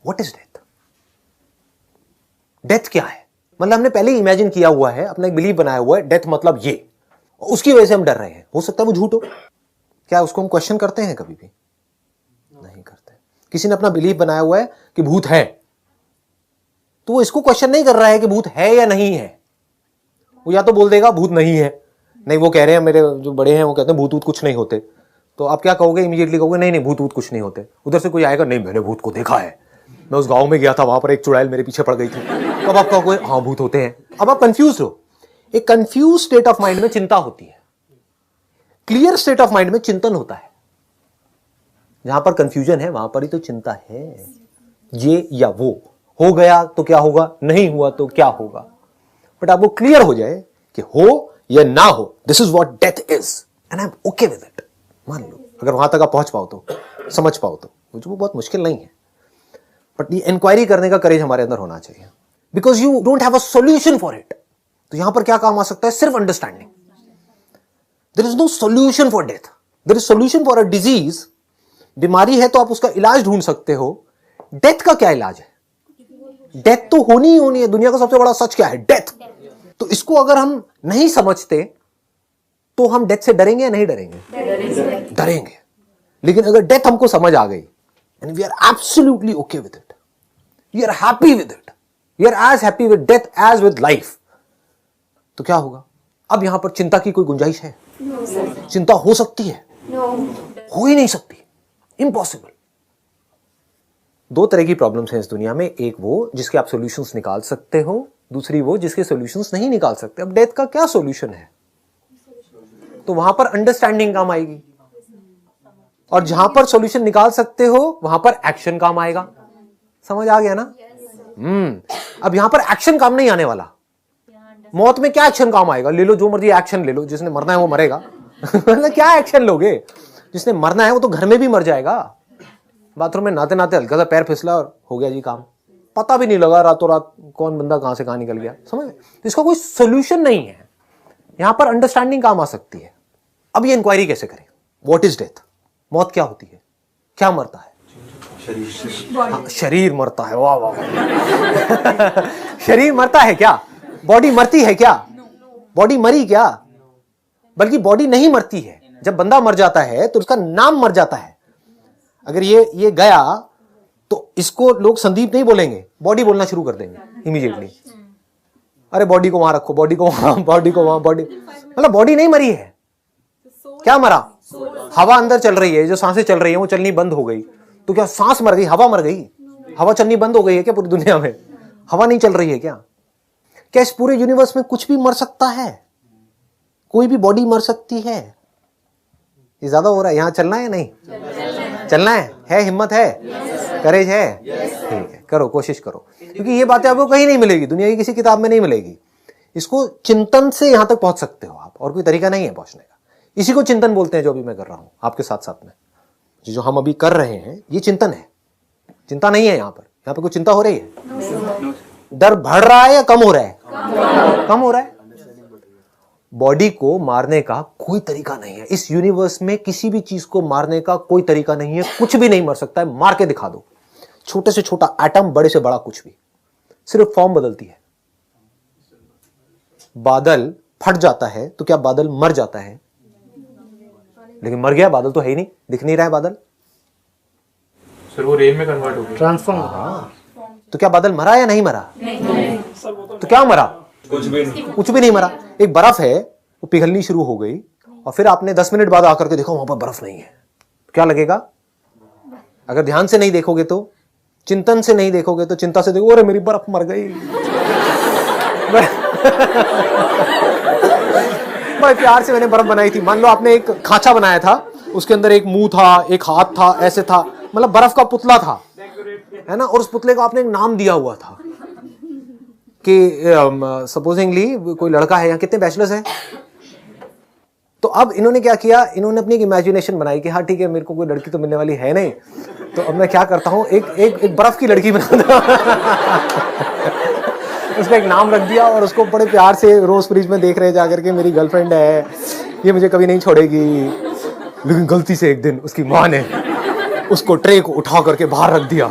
What is death? Death क्या है? मतलब हमने पहले ही इमेजिन किया हुआ है, अपना एक बिलीव बनाया हुआ है, डेथ मतलब ये, उसकी वजह से हम डर रहे हैं। हो सकता है वो झूठ हो। क्या उसको हम क्वेश्चन करते हैं कभी भी? नहीं करते। किसी ने अपना बिलीव बनाया हुआ है कि भूत है, तो वो इसको क्वेश्चन नहीं कर रहा है कि भूत है या नहीं है। वो या तो बोल देगा भूत नहीं है, नहीं वो कह रहे हैं, मेरे जो बड़े हैं वो कहते हैं भूत कुछ नहीं होते। तो आप क्या कहोगे? इमीडिएटली कहोगे नहीं नहीं भूत कुछ नहीं होते। उधर से कोई आएगा, नहीं मैंने भूत को देखा है, मैं उस गांव में गया था, वहां पर एक चुड़ैल मेरे पीछे पड़ गई थी। तो अब आप कहोगे हाँ भूत होते हैं। अब आप कंफ्यूज हो। एक कंफ्यूज स्टेट ऑफ माइंड में चिंता होती है, क्लियर स्टेट ऑफ माइंड में चिंतन होता है। जहां पर कंफ्यूजन है वहां पर ही तो चिंता है। ये या वो हो गया तो क्या होगा, नहीं हुआ तो क्या होगा। बट आपको क्लियर हो जाए कि हो या ना हो, this is what death is and I am okay with it. मान लो अगर वहां तक आप पहुंच पाओ तो, समझ पाओ तो, वो बहुत मुश्किल नहीं है। बट ये इंक्वायरी करने का करेज हमारे अंदर होना चाहिए, because you don't have a solution for it. तो यहां पर क्या काम आ सकता है? सिर्फ understanding. There is no solution for death, there is solution for a disease. बीमारी है तो आप उसका इलाज ढूंढ सकते हो। डेथ का क्या इलाज है? डेथ तो होनी ही होनी है। दुनिया का सबसे बड़ा सच क्या है? डेथ। तो इसको अगर हम नहीं समझते तो हम डेथ से डरेंगे या नहीं डरेंगे? डरेंगे। लेकिन अगर डेथ हमको समझ आ गई and we are absolutely okay with it, we are happy with it, we are as happy with death as with life, तो क्या होगा? अब यहां पर चिंता की कोई गुंजाइश है? चिंता हो सकती है? हो ही नहीं सकती, इम्पॉसिबल। दो तरह की प्रॉब्लम्स हैं इस दुनिया में, एक वो जिसके आप सॉल्यूशंस निकाल सकते हो, दूसरी वो जिसके सॉल्यूशंस नहीं निकाल सकते। अब डेथ का क्या सॉल्यूशन है? तो वहां पर अंडरस्टैंडिंग काम आएगी, और जहां पर सॉल्यूशन निकाल सकते हो वहां पर एक्शन काम आएगा। समझ आ गया ना? अब यहां पर एक्शन काम नहीं आने वाला। मौत में क्या एक्शन काम आएगा? ले लो जो मर्जी एक्शन ले लो, जिसने मरना है वो मरेगा। क्या एक्शन लोगे? जिसने मरना है वो तो घर में भी मर जाएगा। बाथरूम में नहाते नहाते हल्का सा पैर फिसला और हो गया जी काम, पता भी नहीं लगा रातों रात कौन बंदा कहां से कहां निकल गया। समझ? तो इसका कोई सोल्यूशन नहीं है। यहां पर अंडरस्टैंडिंग काम आ सकती है। अब ये इंक्वायरी कैसे करें? What is death? मौत क्या होती है? क्या मरता है? शरीर मरता है। वाह वाह। शरीर मरता है क्या? बॉडी मरती है क्या? बॉडी मरी क्या? बल्कि बॉडी नहीं मरती है। जब बंदा मर जाता है तो उसका नाम मर जाता है। अगर ये गया तो इसको लोग संदीप नहीं बोलेंगे, बॉडी बोलना शुरू कर देंगे इमीडिएटली। अरे बॉडी को वहां रखो, बॉडी को वहां, बॉडी को वहां, बॉडी मतलब बॉडी नहीं मरी है। क्या मरा? हवा अंदर चल रही है, जो सांसें चल रही है वो चलनी बंद हो गई। तो क्या सांस मर गई? हवा मर गई? हवा चलनी बंद हो गई है क्या पूरी दुनिया में? हवा नहीं चल रही है क्या? क्या इस पूरे यूनिवर्स में कुछ भी मर सकता है? कोई भी बॉडी मर सकती है? ये ज्यादा हो रहा है। यहां चलना है नहीं चलना है? हिम्मत है? करेज है? ठीक है, करो, कोशिश करो, क्योंकि ये बातें आपको कहीं नहीं मिलेगी, दुनिया की किसी किताब में नहीं मिलेगी। इसको चिंतन से यहां तक पहुंच सकते हो आप, और कोई तरीका नहीं है पहुंचने का। इसी को चिंतन बोलते हैं जो अभी मैं कर रहा हूं आपके साथ साथ में। जो हम अभी कर रहे हैं ये चिंतन है, चिंता नहीं है। यहां पर कोई चिंता हो रही है? डर बढ़ रहा है या कम हो रहा है? कम हो रहा है। बॉडी को मारने का कोई तरीका नहीं है इस यूनिवर्स में। किसी भी चीज को मारने का कोई तरीका नहीं है। कुछ भी नहीं मर सकता है, मार के दिखा दो। छोटे से छोटा एटम, बड़े से बड़ा कुछ भी, सिर्फ फॉर्म बदलती है। बादल फट जाता है तो क्या बादल मर जाता है? लेकिन मर गया, बादल तो है ही नहीं, दिख नहीं रहा है बादल। सर वो रेन में कन्वर्ट हो गया, ट्रांसफॉर्म हो रहा। तो क्या बादल मरा या नहीं मरा? नहीं। तो क्या मरा? कुछ भी नहीं मरा। एक बर्फ है, वो पिघलनी शुरू हो गई और फिर आपने 10 मिनट बाद आकर के देखा वहां पर बर्फ नहीं है, क्या लगेगा? अगर ध्यान से नहीं देखोगे तो, चिंतन से नहीं देखोगे तो, चिंता से देखो, अरे मेरी बर्फ मर गई। बड़े प्यार से मैंने बर्फ बनाई थी। मान लो आपने एक खांचा बनाया था, उसके अंदर एक मुंह था, एक हाथ था, ऐसे था, मतलब बर्फ का पुतला था, है ना। और उस पुतले को आपने एक नाम दिया हुआ था कि सपोजिंगली कोई लड़का है, यहाँ कितने बैचलर्स हैं? तो अब इन्होंने क्या किया, इन्होंने अपनी एक इमेजिनेशन बनाई कि हाँ ठीक है, मेरे को कोई लड़की तो मिलने वाली है नहीं, तो अब मैं क्या करता हूँ, एक बर्फ की लड़की बना दूं। उसका एक नाम रख दिया और उसको बड़े प्यार से रोज फ्रिज में देख रहे जाकर के, मेरी गर्लफ्रेंड है, ये मुझे कभी नहीं छोड़ेगी। लेकिन गलती से एक दिन उसकी माँ ने उसको ट्रे को उठा करके बाहर रख दिया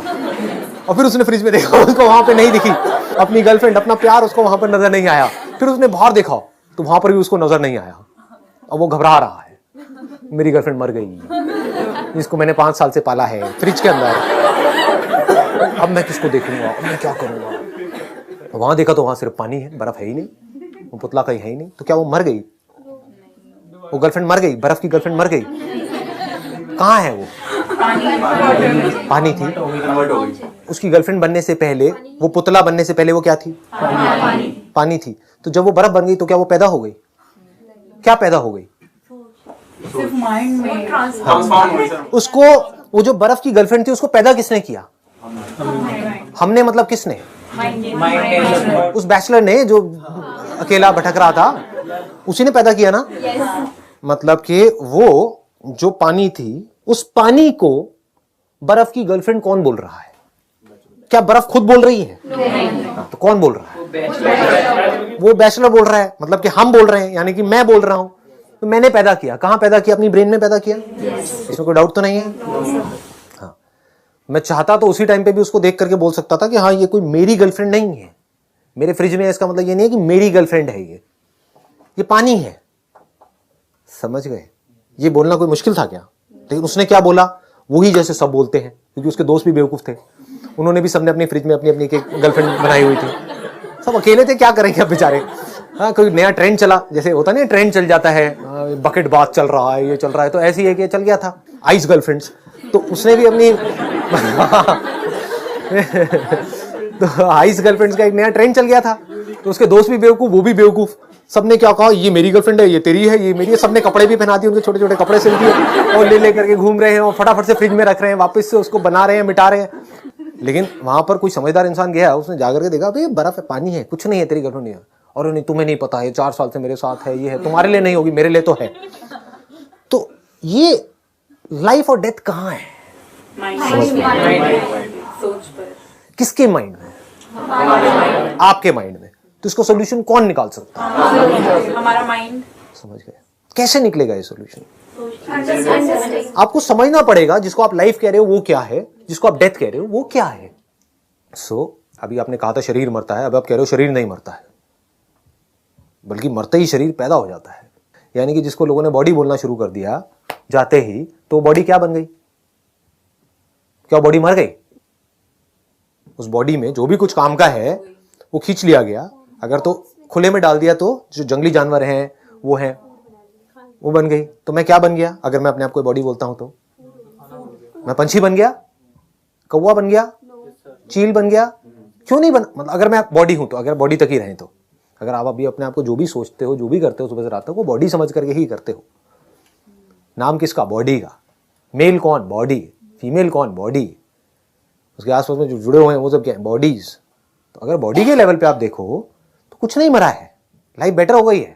और फिर उसने फ्रिज में देखा, उसको वहां पे नहीं दिखी अपनी गर्लफ्रेंड, अपना प्यार उसको वहां पर नजर नहीं आया। फिर उसने बाहर देखा तो वहां पर भी उसको नजर नहीं आया। अब वो घबरा रहा है, मेरी गर्लफ्रेंड मर गई, जिसको मैंने 5 साल से पाला है फ्रिज के अंदर, अब मैं किसको देखूंगा, अब मैं क्या करूंगा। वहां देखा तो वहां सिर्फ पानी है, बर्फ है ही नहीं, वो पुतला कहीं है ही नहीं। तो क्या वो मर गई? वो गर्लफ्रेंड मर गई, बर्फ की गर्लफ्रेंड मर गई। कहाँ है वो? पानी थी। उसकी गर्लफ्रेंड बनने से पहले, वो पुतला बनने से पहले वो क्या थी? पानी थी। तो जब वो बर्फ बन गई तो क्या वो पैदा हो गई? क्या पैदा हो गई? सिर्फ माइंड में उसको, वो जो बर्फ की गर्लफ्रेंड थी उसको पैदा किसने किया? हमने, मतलब किसने? उस बैचलर ने जो अकेला भटक रहा था, उसी ने पैदा किया ना। मतलब कि वो जो पानी थी, उस पानी को बर्फ की गर्लफ्रेंड कौन बोल रहा है? क्या बर्फ खुद बोल रही है? हाँ, तो कौन बोल रहा है? वो बैचलर बोल रहा है, मतलब कि हम बोल रहे हैं, यानी कि मैं बोल रहा हूं। तो मैंने पैदा किया, कहां पैदा किया? अपनी ब्रेन में पैदा किया। इसमें कोई डाउट तो नहीं है। हाँ, मैं चाहता तो उसी टाइम पे भी उसको देख करके बोल सकता था कि हाँ ये कोई मेरी गर्लफ्रेंड नहीं है, मेरे फ्रिज में है, इसका मतलब ये नहीं है कि मेरी गर्लफ्रेंड है, ये पानी है। समझ गए? ये बोलना कोई मुश्किल था क्या? लेकिन उसने क्या बोला, वही जैसे सब बोलते हैं, क्योंकि उसके दोस्त भी बेवकूफ थे। उन्होंने भी सबने अपनी फ्रिज में अपनी अपनी गर्लफ्रेंड बनाई हुई थी। सब अकेले थे, क्या करेंगे अब बेचारे। हाँ, कोई नया ट्रेंड चला, जैसे होता नहीं ट्रेंड चल जाता है, बकेट बाथ चल रहा है, ये चल रहा है, तो ऐसी है कि चल गया था आइस गर्लफ्रेंड्स। तो उसने भी अपनी तो आइस गर्लफ्रेंड्स का एक नया ट्रेंड चल गया था। तो उसके दोस्त भी बेवकूफ, वो भी बेवकूफ। सबने क्या कहा, ये मेरी गर्लफ्रेंड है, ये तेरी है, ये मेरी है। सबने कपड़े भी पहना दिए, उनके छोटे छोटे कपड़े सिल दिए और ले करके घूम रहे हैं और फटाफट से फ्रिज में रख रहे हैं, वापस से उसको बना रहे हैं, मिटा रहे हैं। लेकिन वहां पर कोई समझदार इंसान गया, उसने जाकर के देखा, भाई बर्फ है, पानी है, कुछ नहीं है, तेरी गर्लफ्रेंड है। और नहीं, तुम्हें नहीं पता है, 4 साल से मेरे साथ है, ये है, तुम्हारे लिए नहीं होगी, मेरे लिए तो है। तो ये लाइफ और डेथ कहाँ है? किसके माइंड में? आपके माइंड में। तो इसको सोल्यूशन कौन निकाल सकता है? हमारा माइंड। समझ गए? कैसे निकलेगा ये सोल्यूशन? आपको समझना पड़ेगा, जिसको आप लाइफ कह रहे हो वो क्या है, जिसको आप डेथ कह रहे हो वो क्या है। अभी आपने कहा था शरीर मरता है, अब आप कह रहे हो शरीर नहीं मरता है, बल्कि मरते ही शरीर पैदा हो जाता है। यानी कि जिसको लोगों ने बॉडी बोलना शुरू कर दिया जाते ही, तो बॉडी क्या बन गई? क्या बॉडी मर गई? उस बॉडी में जो भी कुछ काम का है वो खींच लिया गया। अगर तो खुले में डाल दिया तो जो जंगली जानवर हैं वो हैं, वो बन गई। तो मैं क्या बन गया? अगर मैं अपने आप को बॉडी बोलता हूं तो मैं पंछी बन गया, कौवा बन गया, चील बन गया? क्यों नहीं बन, मतलब अगर मैं बॉडी हूं तो, अगर बॉडी तक ही रहें तो। अगर आप अभी अपने आप को जो भी सोचते हो, जो भी करते हो सुबह से रात तक, वो बॉडी समझ करके ही करते हो। नाम किसका? बॉडी का। मेल कौन? बॉडी। फीमेल कौन? बॉडी। उसके आसपास में जो जुड़े हुए हैं वो सब क्या है? बॉडीज। तो अगर बॉडी के लेवल पे आप देखो तो कुछ नहीं मरा है, लाइफ बेटर हो गई है।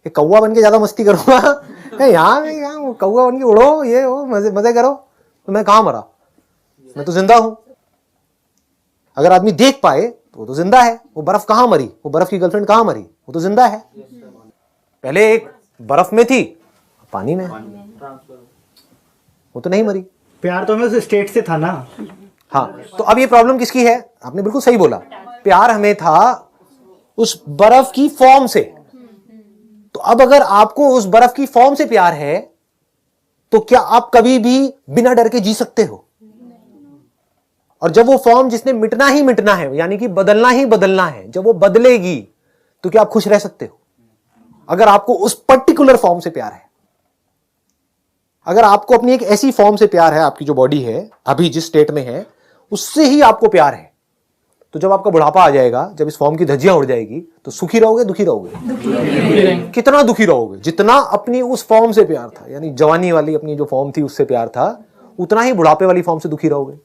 ये कौवा बन के ज्यादा मस्ती करूंगा, यहाँ कौवा बन के उड़ो, ये वो मजे मजे करो, तो मैं कहां मरा? मैं तो जिंदा हूं। अगर आदमी देख पाए तो वो तो जिंदा है। वो बर्फ कहां मरी? वो बर्फ की गर्लफ्रेंड कहां मरी? वो तो जिंदा है। पहले एक बर्फ में थी, पानी में, वो तो नहीं मरी। प्यार तो हमें उस स्टेट से था ना। हाँ, तो अब ये प्रॉब्लम किसकी है? आपने बिल्कुल सही बोला, प्यार हमें था उस बर्फ की फॉर्म से। तो अब अगर आपको उस बर्फ की फॉर्म से प्यार है तो क्या आप कभी भी बिना डर के जी सकते हो? और जब वो फॉर्म जिसने मिटना ही मिटना है, यानी कि बदलना ही बदलना है, जब वो बदलेगी तो क्या आप खुश रह सकते हो? अगर आपको उस पर्टिकुलर फॉर्म से प्यार है, अगर आपको अपनी एक ऐसी फॉर्म से प्यार है, आपकी जो बॉडी है अभी जिस स्टेट में है उससे ही आपको प्यार है, तो जब आपका बुढ़ापा आ जाएगा, जब इस फॉर्म की धज्जियां उड़ जाएगी, तो सुखी रहोगे, दुखी रहोगे? कितना दुखी रहोगे? जितना अपनी उस फॉर्म से प्यार था, यानी जवानी वाली अपनी जो फॉर्म थी उससे प्यार था, उतना ही बुढ़ापे वाली फॉर्म से दुखी रहोगे।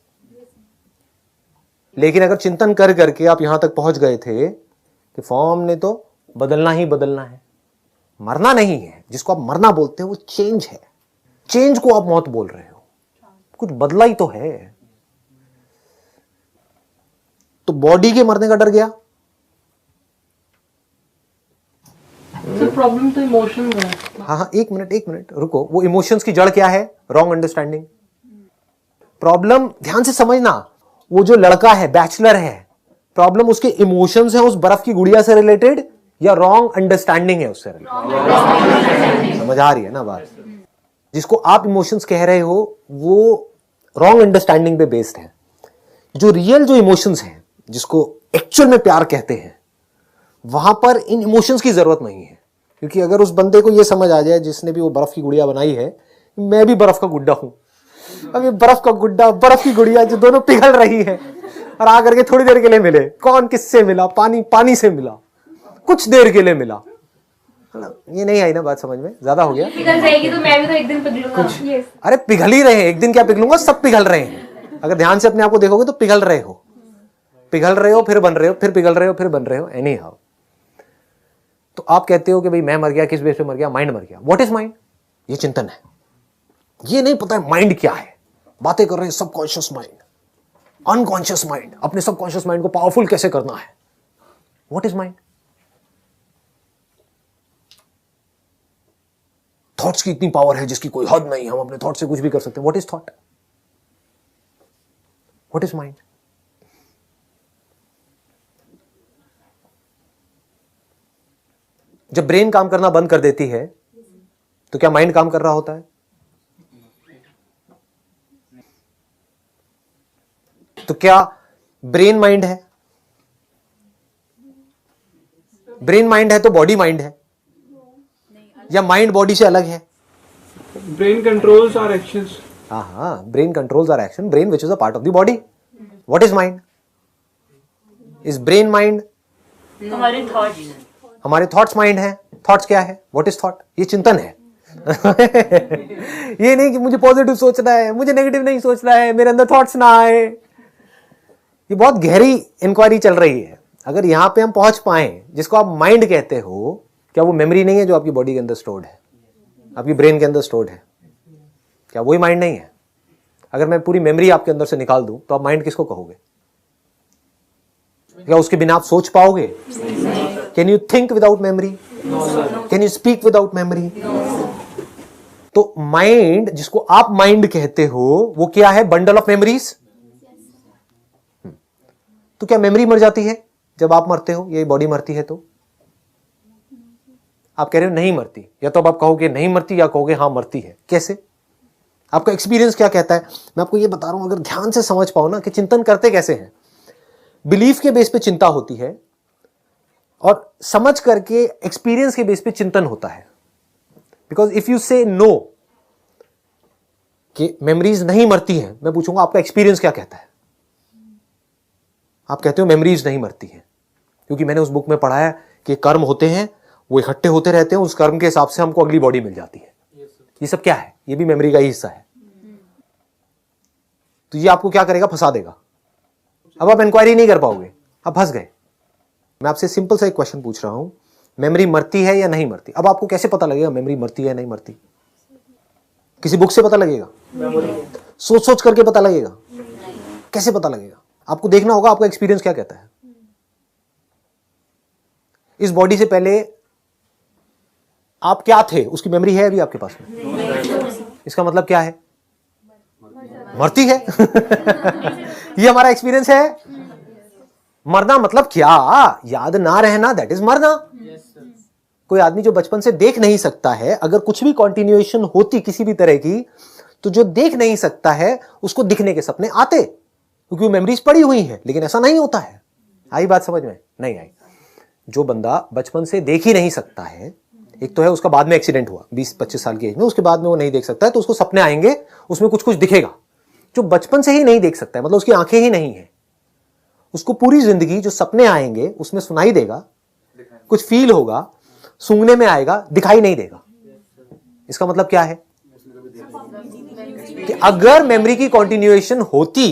लेकिन अगर चिंतन कर करके आप यहां तक पहुंच गए थे कि फॉर्म ने तो बदलना ही बदलना है, मरना नहीं है। जिसको आप मरना बोलते हो वो चेंज है। चेंज को आप मौत बोल रहे हो, कुछ बदला ही तो है। तो बॉडी के मरने का डर गया। प्रॉब्लम तो इमोशन है। हाँ, एक मिनट रुको। वो इमोशंस की जड़ क्या है? Wrong understanding. प्रॉब्लम ध्यान से समझना, वो जो लड़का है, बैचलर है, प्रॉब्लम उसके इमोशंस है उस बर्फ की गुड़िया से रिलेटेड या रॉन्ग अंडरस्टैंडिंग है उससे रिलेटेड? समझ आ रही है ना बात? जिसको आप इमोशंस कह रहे हो वो रॉन्ग अंडरस्टैंडिंग पे बेस्ड है। जो रियल जो इमोशंस हैं, जिसको एक्चुअल में प्यार कहते हैं, वहां पर इन इमोशंस की जरूरत नहीं है। क्योंकि अगर उस बंदे को यह समझ आ जाए जिसने भी वो बर्फ की गुड़िया बनाई है, मैं भी बर्फ का गुड्डा हूं, अब ये बर्फ का गुड्डा, बर्फ की गुड़िया जो दोनों पिघल रही है और आकर के थोड़ी देर के लिए मिले, कौन किससे मिला? पानी पानी से मिला, कुछ देर के लिए मिला। ये नहीं आई ना बात समझ में? ज्यादा हो गया? पिघल जाएगी तो मैं भी तो एक दिन पिघलूंगा। Yes. अरे पिघल ही रहे हैं, एक दिन क्या पिघलूंगा, सब पिघल रहे हैं। अगर ध्यान से अपने आप को देखोगे तो पिघल रहे हो, फिर बन रहे हो, फिर पिघल रहे हो, फिर बन रहे हो, एनी हाउ। तो आप कहते हो कि भाई मैं मर गया, किस बेस पे मर गया? माइंड मर गया। What is mind? ये चिंतन है। ये नहीं पता है माइंड क्या है, बातें कर रहे हैं सबकॉन्शियस माइंड, अनकॉन्शियस माइंड, अपने सबकॉन्शियस माइंड को पावरफुल कैसे करना है। What is mind? थॉट्स की इतनी पावर है जिसकी कोई हद नहीं, हम अपने थॉट से कुछ भी कर सकते हैं। What is thought? What is mind? जब ब्रेन काम करना बंद कर देती है तो क्या माइंड काम कर रहा होता है? तो क्या ब्रेन माइंड है? ब्रेन माइंड है तो बॉडी माइंड है, या माइंड बॉडी से अलग है? Brain controls our actions. हाँ, brain controls our action, brain which is a part of the body. What is mind? Is brain mind? हमारे थॉट्स, हमारे थॉट्स माइंड है। थॉट्स क्या है? What is thought? ये चिंतन है। ये नहीं कि मुझे पॉजिटिव सोचना है, मुझे नेगेटिव नहीं सोचना है, मेरे अंदर थॉट्स ना आए। ये बहुत गहरी इंक्वायरी चल रही है। अगर यहां पे हम पहुंच पाए, जिसको आप माइंड कहते हो, क्या वो मेमोरी नहीं है जो आपकी बॉडी के अंदर स्टोर्ड है, आपकी ब्रेन के अंदर स्टोर्ड है? क्या वही माइंड नहीं है? अगर मैं पूरी मेमोरी आपके अंदर से निकाल दूं तो आप माइंड किसको कहोगे? क्या उसके बिना आप सोच पाओगे? Can you think without memory? Can you speak without memory? तो माइंड, जिसको आप माइंड कहते हो, वो क्या है? Bundle of memories. तो क्या मेमोरी मर जाती है जब आप मरते हो, ये बॉडी मरती है? तो आप कह रहे हो नहीं मरती, या तो अब आप कहोगे नहीं मरती या कहोगे हां मरती है। कैसे? आपका एक्सपीरियंस क्या कहता है? मैं आपको ये बता रहा हूं, अगर ध्यान से समझ पाओ ना कि चिंतन करते कैसे हैं। बिलीफ के बेस पे चिंता होती है और समझ करके एक्सपीरियंस के बेस पे चिंतन होता है। बिकॉज इफ यू से नो कि मेमोरीज नहीं मरती हैं, मैं पूछूंगा आपका एक्सपीरियंस क्या कहता है? आप कहते हो मेमोरीज नहीं मरती हैं, क्योंकि मैंने उस बुक में पढ़ा है कि कर्म होते हैं, वो इकट्ठे होते रहते हैं, उस कर्म के हिसाब से हमको अगली बॉडी मिल जाती है। ये सब क्या है? ये भी मेमोरी का ही हिस्सा है। तो ये आपको क्या करेगा? फंसा देगा। अब आप इंक्वायरी नहीं कर पाओगे, आप फंस गए। मैं आपसे सिंपल सा एक क्वेश्चन पूछ रहा हूं, मेमोरी मरती है या नहीं मरती? अब आपको कैसे पता लगेगा मेमोरी मरती है या नहीं मरती? किसी बुक से पता लगेगा? सोच सोच करके पता लगेगा? कैसे पता लगेगा? आपको देखना होगा आपका एक्सपीरियंस क्या कहता है। इस बॉडी से पहले आप क्या थे, उसकी मेमोरी है अभी आपके पास में? इसका मतलब क्या है? मरती है। ये हमारा एक्सपीरियंस है। मरना मतलब क्या? याद ना रहना, दैट इज मरना। कोई आदमी जो बचपन से देख नहीं सकता है, अगर कुछ भी कंटिन्यूएशन होती किसी भी तरह की, तो जो देख नहीं सकता है उसको दिखने के सपने आते, क्योंकि वो मेमोरीज पड़ी हुई हैं। लेकिन ऐसा नहीं होता है। आई बात समझ में? नहीं आई। जो बंदा बचपन से देख ही नहीं सकता है, एक तो है उसका बाद में एक्सीडेंट हुआ 20-25 साल की एज में, उसके बाद में वो नहीं देख सकता है, तो उसको सपने आएंगे, उसमें कुछ कुछ दिखेगा। जो बचपन से ही नहीं देख सकता है, मतलब उसकी आंखें ही नहीं है, उसको पूरी जिंदगी जो सपने आएंगे उसमें सुनाई देगा, कुछ फील होगा, सूंघने में आएगा, दिखाई नहीं देगा। इसका मतलब क्या है? कि अगर मेमोरी की कंटिन्यूएशन होती,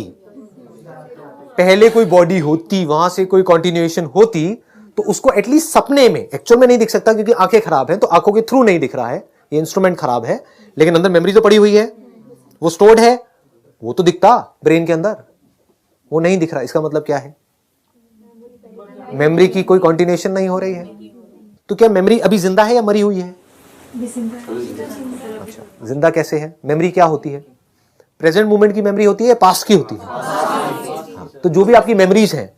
पहले कोई बॉडी होती, वहां से कोई कंटिन्यूएशन होती, तो उसको एटलीस्ट सपने में, एक्चुअल में नहीं दिख सकता क्योंकि आंखें खराब हैं, तो आंखों के थ्रू नहीं दिख रहा है, ये इंस्ट्रूमेंट खराब है, लेकिन अंदर मेमोरी तो पड़ी हुई है, वो स्टोर्ड है, वो तो दिखता ब्रेन के अंदर, वो नहीं दिख रहा। इसका मतलब क्या है? मेमोरी की कोई कंटिन्यूएशन नहीं हो रही है। तो क्या मेमोरी अभी जिंदा है या मरी हुई है? अच्छा, जिंदा कैसे है? मेमोरी क्या होती है? प्रेजेंट मोमेंट की मेमोरी होती है या पास्ट की होती है? हाँ। तो जो भी आपकी मेमोरीज हैं,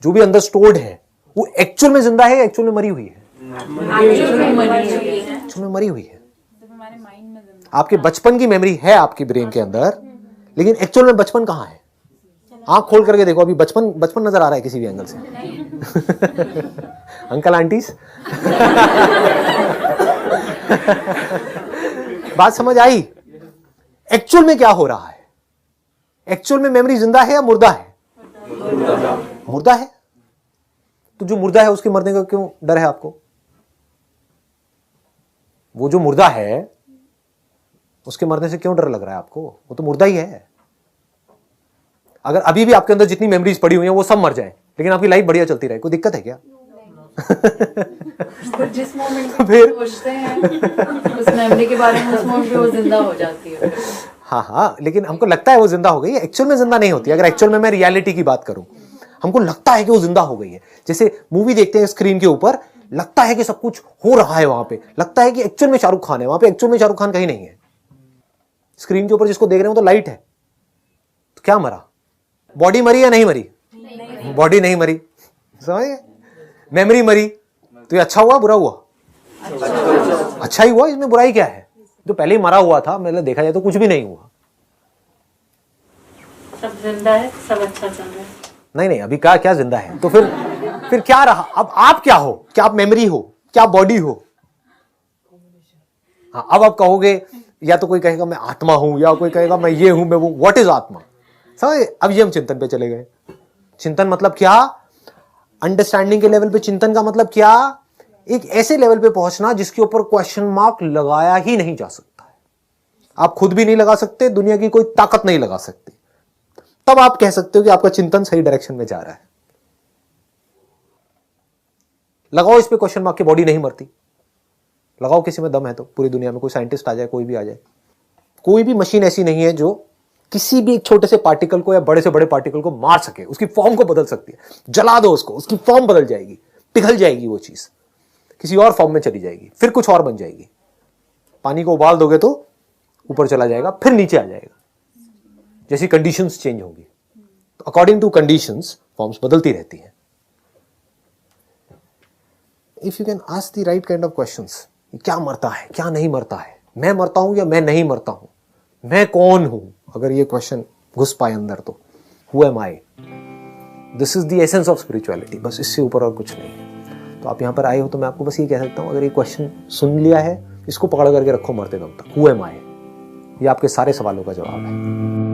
जो भी अंदर स्टोर्ड है, वो एक्चुअल में जिंदा है या एक्चुअल में मरी हुई है? एक्चुअल में मरी हुई है। आपके बचपन की मेमोरी है आपके ब्रेन के अंदर, लेकिन एक्चुअल में बचपन कहाँ है? आंख खोल करके देखो, अभी बचपन बचपन नजर आ रहा है किसी भी एंगल से? अंकल आंटीज बात समझ आई? एक्चुअल में क्या हो रहा है? एक्चुअल में मेमोरी जिंदा है या मुर्दा है? मुर्दा है। तो जो मुर्दा है उसके मरने का क्यों डर है आपको? वो जो मुर्दा है उसके मरने से क्यों डर लग रहा है आपको? वो तो मुर्दा ही है। अगर अभी भी आपके अंदर जितनी मेमोरीज पड़ी हुई हैं वो सब मर जाए, लेकिन आपकी लाइफ बढ़िया चलती रहे, कोई दिक्कत है क्या? जिस मोमेंट में सोचते हैं उस मेमोरी के बारे में, उस मोमेंट पे वो जिंदा हो जाती है। हाँ, लेकिन हमको लगता है वो जिंदा हो गई है, एक्चुअल में जिंदा नहीं होती। अगर एक्चुअल में मैं रियलिटी की बात करूं, हमको लगता है कि वो जिंदा हो गई है। जैसे मूवी देखते हैं स्क्रीन के ऊपर, लगता है कि सब कुछ हो रहा है वहां पे, लगता है कि एक्चुअल में शाहरुख खान है वहां पे, एक्चुअल में शाहरुख खान कहीं नहीं है। स्क्रीन के ऊपर जिसको देख रहे हो तो लाइट है, तो क्या मरा? बॉडी मरी या नहीं मरी? बॉडी नहीं मरी, समझ? मेमोरी मरी, तो ये अच्छा हुआ बुरा हुआ? अच्छा ही हुआ। इसमें बुराई क्या है? जो पहले ही मरा हुआ था, मतलब देखा जाए तो कुछ भी नहीं हुआ। सब जिंदा है, सब अच्छा चल रहा है। नहीं, अभी क्या जिंदा है? तो फिर क्या रहा? अब आप क्या हो? क्या आप मेमोरी हो? क्या आप बॉडी हो? हाँ, अब आप कहोगे, या तो कोई कहेगा मैं आत्मा हूं, या कोई कहेगा मैं ये हूं, मैं वो। व्हाट इज आत्मा? समझ? अब ये हम चिंतन पे चले गए। चिंतन मतलब क्या? अंडरस्टैंडिंग के लेवल पे चिंतन का मतलब क्या? एक ऐसे लेवल पे पहुंचना जिसके ऊपर क्वेश्चन मार्क लगाया ही नहीं जा सकता है। आप खुद भी नहीं लगा सकते, दुनिया की कोई ताकत नहीं लगा सकती। तब आप कह सकते हो कि आपका चिंतन सही डायरेक्शन में जा रहा है। लगाओ इस पे क्वेश्चन मार्क कि बॉडी नहीं मरती, लगाओ किसी में दम है तो पूरी दुनिया में कोई साइंटिस्ट आ जाए, कोई भी आ जाए। कोई भी मशीन ऐसी नहीं है जो किसी भी एक छोटे से पार्टिकल को या बड़े से बड़े पार्टिकल को मार सके, उसकी फॉर्म को बदल सकती है। जला दो उसको, उसकी फॉर्म बदल जाएगी, पिघल जाएगी, वो चीज किसी और फॉर्म में चली जाएगी, फिर कुछ और बन जाएगी। पानी को उबाल दोगे तो ऊपर चला जाएगा, फिर नीचे आ जाएगा, जैसी कंडीशंस चेंज होंगी। तो अकॉर्डिंग टू कंडीशंस फॉर्म्स बदलती रहती हैं। If you can ask the right kind of questions, क्या मरता है, क्या नहीं मरता है, मैं मरता हूं या मैं नहीं मरता हूं, मैं कौन हूं, अगर ये क्वेश्चन घुस पाए अंदर तो who am I? This is the essence of spirituality. बस इससे ऊपर और कुछ नहीं है। तो आप यहां पर आए हो तो मैं आपको बस ये कह सकता हूं, अगर ये क्वेश्चन सुन लिया है, इसको पकड़ करके रखो मरते दम तक। हु एम आई? ये आपके सारे सवालों का जवाब है।